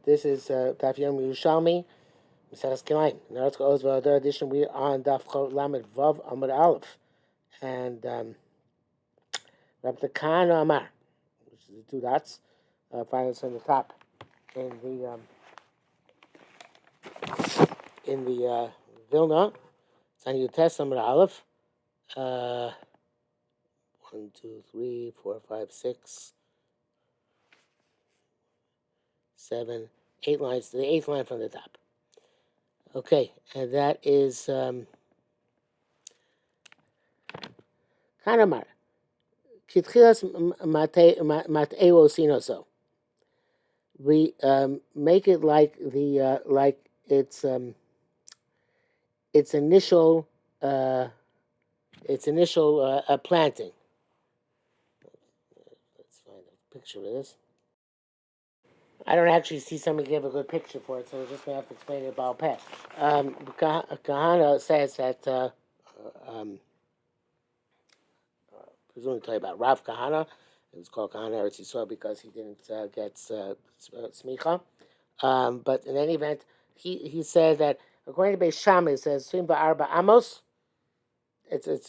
This is Daf Yerushalmi Kilayim. Now let's go over the edition. We are on Daf Chot Lamed Vav Amud Aleph, and Rabbi Kahana Amar, which is the two dots, finally on the top in the Vilna. It's on Yutes Amud Aleph. 1, 2, 3, 4, 5, 6, 7, 8 lines to the 8th line from the top. Okay, and that is Kanamar. Kitchilas mateo sinoso. We make it like the like its initial planting. Let's find a picture of this. I don't actually see somebody give a good picture for it, so we're just gonna have to explain it about pet. Kahana says that presumably tell you about Rav Kahana. It was called Kahana Eretz Yisrael because he didn't get smicha. But in any event, he said that according to Beis Shammai, it says Simba Arba Amos. The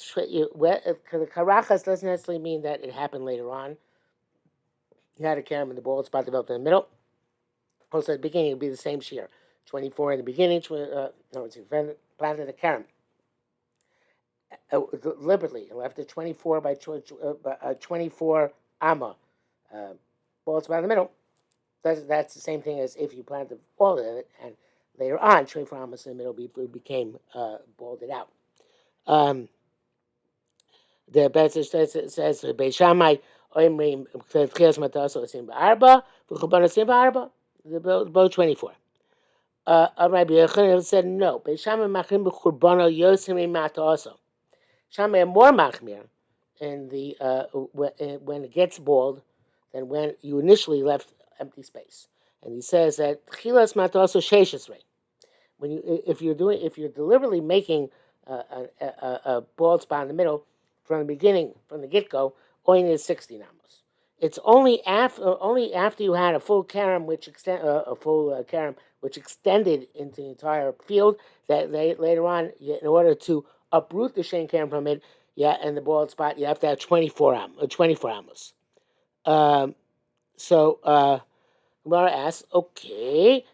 karachas doesn't necessarily mean that it happened later on. You had a karam in the ball spot developed in the middle. Also, at the beginning, it would be the same shear. 24 in the beginning, planted a karam. Deliberately, left it 24 by 24 amma. Ball spot in the middle. That's the same thing as if you planted all of it, and later on, 24 ammas in the middle became balded out. The Betzah says Beis Shammai oimrim tchilas mataso osim ba'arba v'chuban osim ba'arba. Both 24. Rabbi Yochanan said no. Beis Shammai machrim b'churbano yosim mataso. Shammai more machmir in the when it gets bald than when you initially left empty space. And he says that tchilas mataso sheishes rei. When if you're deliberately making a bald spot in the middle from the beginning, from the get-go, oin is 16 amos. It's only after you had a full karam which extended into the entire field that later on, in order to uproot the shane karam from it, and the bald spot, you have to have 24 amos. So Gemara asks, okay.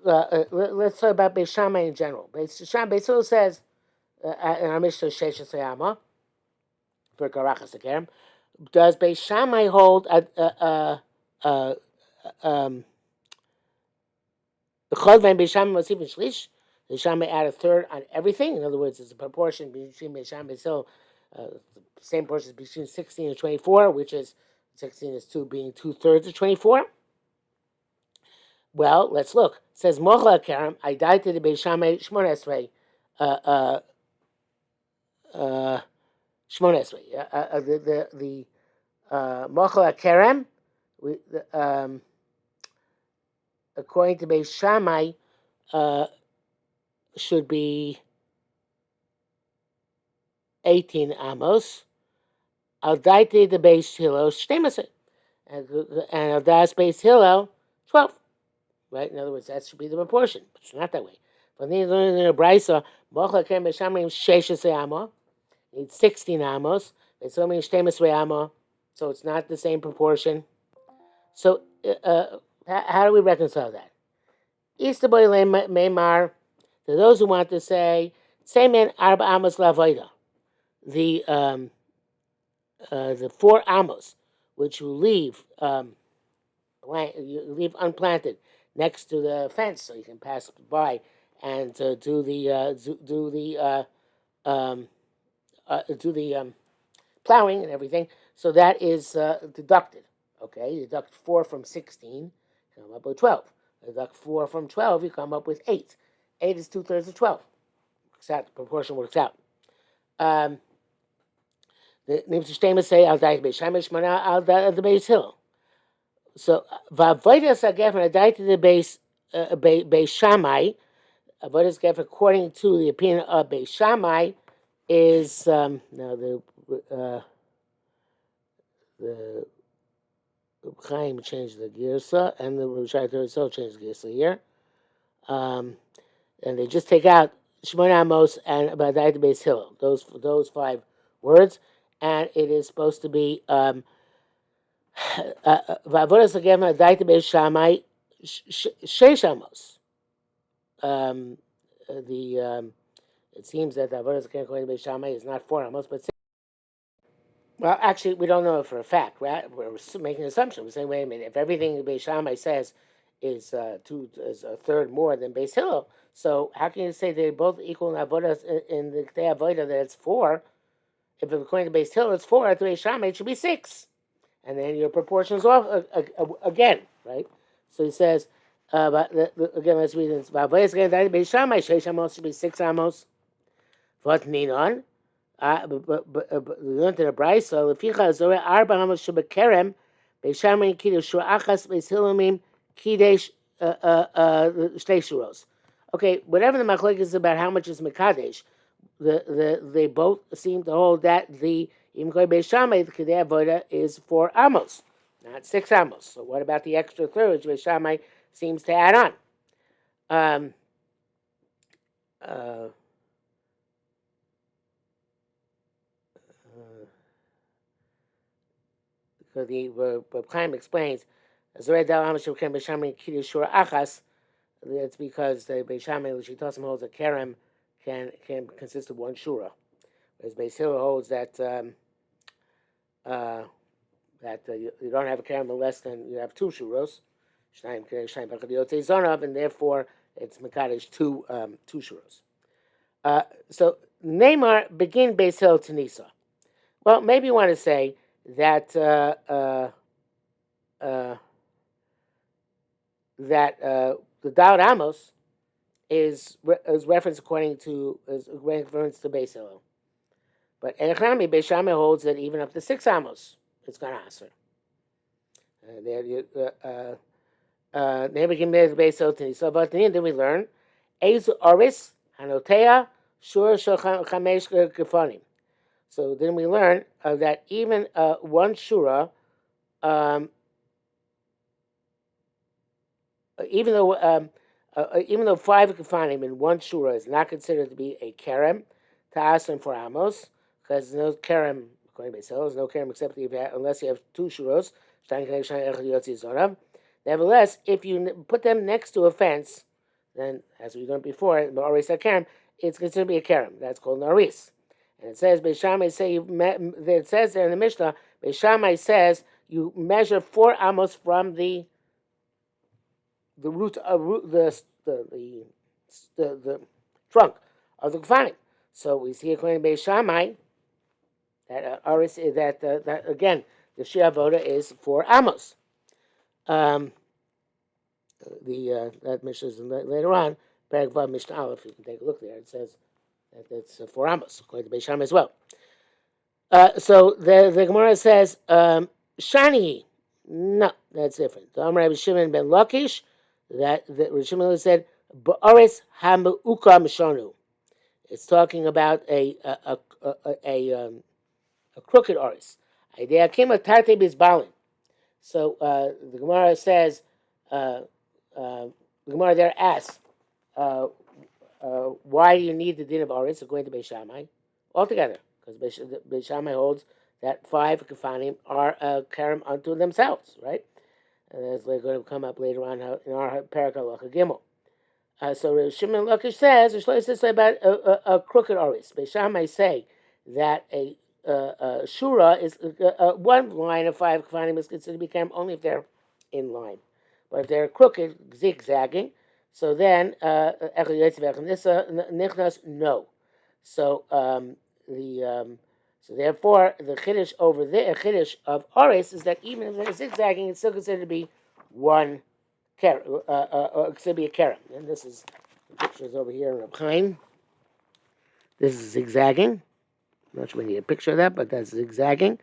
Let's talk about Beis Shammai in general. Beis Shammai says in our Mishnah Sheshes Sayama for Karachas Akerim. Does Beis Shammai hold Beis Shammai was even shlish? Beis Shammai add a third on everything. In other words, it's a proportion between Beis Shammai same portion between 16 and 24, which is 16 is 2 being 2/3 of 24. Well, let's look. It says Mochla Karam, I died to the Beis Shammai Shmonesrei. Shmonesrei. The Mochla Karam, according to Beis Shammai, should be 18 amos. Al daite the Beis Hillel Shtemesrei, and Al das Beis Hillel 12. Right? In other words, that should be the proportion. But it's not that way. But then in the Brisa, Mochla Karam Beis Shammai Sheshes Amos. It's 16 amos. It's only Shtemesrei amos, so it's not the same proportion. So how do we reconcile that? Istaboy Meimar, to those who want to say, Semen Arba Amos Lavoida, the 4 amos, which you leave unplanted next to the fence, so you can pass by and do the plowing and everything. So that is deducted. Okay, you deduct 4 from 16, you come up with 12. You deduct 4 from 12, you come up with 8. 8 is 2/3 of 12. The proportion works out. The Nimtzishtem say al dait Beis Shammai Shmona al the Beis Hillel. So va'avodas agef and dait to the Beis Shammai. Avodas agef according to the opinion of Beis Shammai is now the Chaim changed the girsa, and the Rishai Torah changed the girsa here. And they just take out Shemona Amos and Badai Beis Hillel, those 5 words, and it is supposed to be Vavodas again Badai Beis Shammai Sheish Amos. It seems that Avodas again according to Beis Shammai is not 4 Amos, but 6. Well, actually, we don't know it for a fact. Right? We're making an assumption. We're saying, wait a minute, if everything Beis Shammai says is is a third more than Beis Hillel, so how can you say they're both equal in avodas in the Ktei Avodah that it's 4? If according to Beis Hillel it's 4, at the Beis Shammai it should be 6, and then your proportions off again, right? So he says, again, let's read this. Avodas again, Beis Shammai Sheish Amos should be 6 Amos. What Ninon? But we learned in a brayso. So leficha zoreh 4 Amos shebekerem Beis Shammai kiddush shura achas Beis Hillel kiddush shtei shuros. Okay, whatever the machlokes is about how much is mekadesh, they both seem to hold that the even going Beis Shammai the kedei avoda is 4 Amos, not 6 Amos. So what about the extra third which Beis Shammai seems to add on? So the Chaim explains, it's because the Beis Shammai L'shitasim holds that kerem can consist of 1 shura, whereas Beis Hillel holds that you don't have a kerem unless then you have 2 shuros, and therefore it's mekadesh 2 shuros. So Neymar begin Beis Hillel to Nisa. Well, maybe you want to say that the Daud Amos is referenced according to reference to Beis Hillel, but Yerushalmi Beis Shammai holds that even up to 6 Amos it's going to answer. Then we can make Beis Hillel to Nisa. But then we learn Eizu Oris Hanotea Shur Shel Chamesh Gefonim. So then we learn that even 1 shura, even though 5 kefanim in 1 shura is not considered to be a kerem, ta'asim for amos, because there's no kerem according to Beis Hillel, there's no kerem except unless you have 2 shuros. Nevertheless, if you put them next to a fence, then as we learned before, Aris kerem, it's considered to be a kerem. That's called an aris. And it says, Beis Shammai it says there in the Mishnah, Beis Shammai says you measure 4 amos from the root of the trunk of the gefanim. So we see according to Beis Shammai that that again the shir avoda is 4 amos. That Mishnah is later on, Perek Vav Mishnah Aleph. You can take a look there. It says that it's 4 amos according to Beis Shammai as well. So the Gemara says, Shani. No, that's different. The Amar Rabbi Shimon ben Lakish, that Rabbi Shimon said, Ba'aris ha'mu'uka mishonu. It's talking about a crooked oris. Idea came a tarte bizbalin. So the Gemara says, the Gemara there asks, why do you need the din of oris according to Beis Shammai altogether? Because Beis Shammai holds that 5 kefanim are kerem unto themselves, right? And as they're going to come up later on in our Perek Halacha Gimel. So Shimon Lakish says, about a crooked oris. Beis Shammai say that a shura is 1 line of 5 kefanim is considered to be kerem only if they're in line, but if they're crooked, zigzagging, so then nichnas no. So so therefore the chiddush over there, chiddush of oris, is that even if they're zigzagging, it's still considered to be 1 kerem, considered to be a kerem. And this is the pictures over here in Reb Chaim. This is zigzagging. I'm not sure we need a picture of that, but that's zigzagging.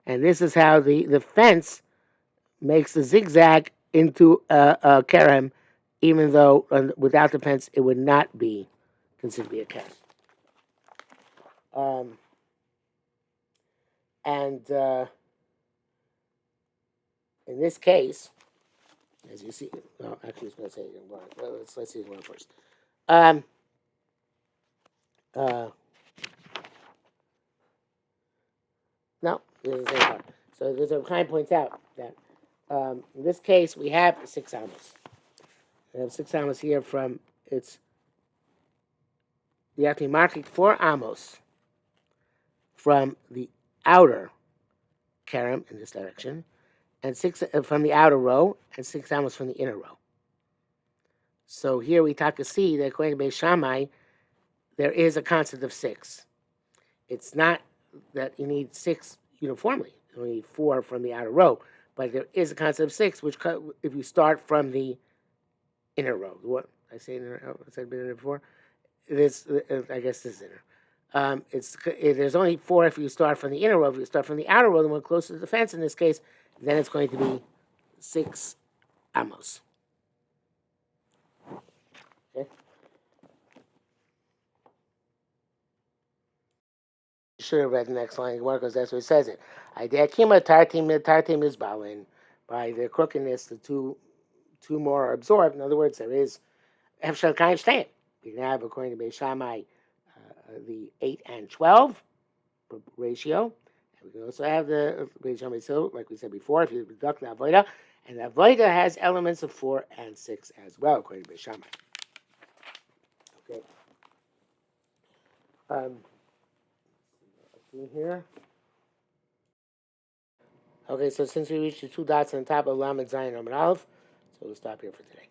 And this is how the fence makes the zigzag into a kerem, even though without the fence it would not be considered to be a kerem. And in this case, as you see, no, actually, it's going to say it in one. Let's see one first. Um, uh, no, it doesn't say one. So the Chaim points out that in this case we have 6 amos. We have 6 amos here from it's you have to be marking 4 amos from the outer karam in this direction, and 6 from the outer row, and 6 amos from the inner row. So here we talk to see that according to Beis Shammai, there is a concept of 6. It's not that you need 6 uniformly. You need 4 from the outer row, but there is a concept of 6, which if you start from the inner row, what I say inner, I said inner before. It is, I guess this is inner. There's only 4 if you start from the inner row. If you start from the outer row, the one closest to the fence in this case, then it's going to be 6 amos. Okay. You should have read the next line because that's what it says it. Idea tartim is balin. By the crookedness, the two more are absorbed. In other words, there is Efshel Kain Shtein. We can have, according to Beis Shammai, the 8 and 12 ratio. And we can also have the Beis Shammai, so like we said before, if you deduct the Avodah, and the Avodah has elements of 4 and 6 as well, according to Beis Shammai. Okay. Here. Okay, so since we reached the 2 dots on top of Lamed Zayin Amud Aleph, so we'll stop here for today.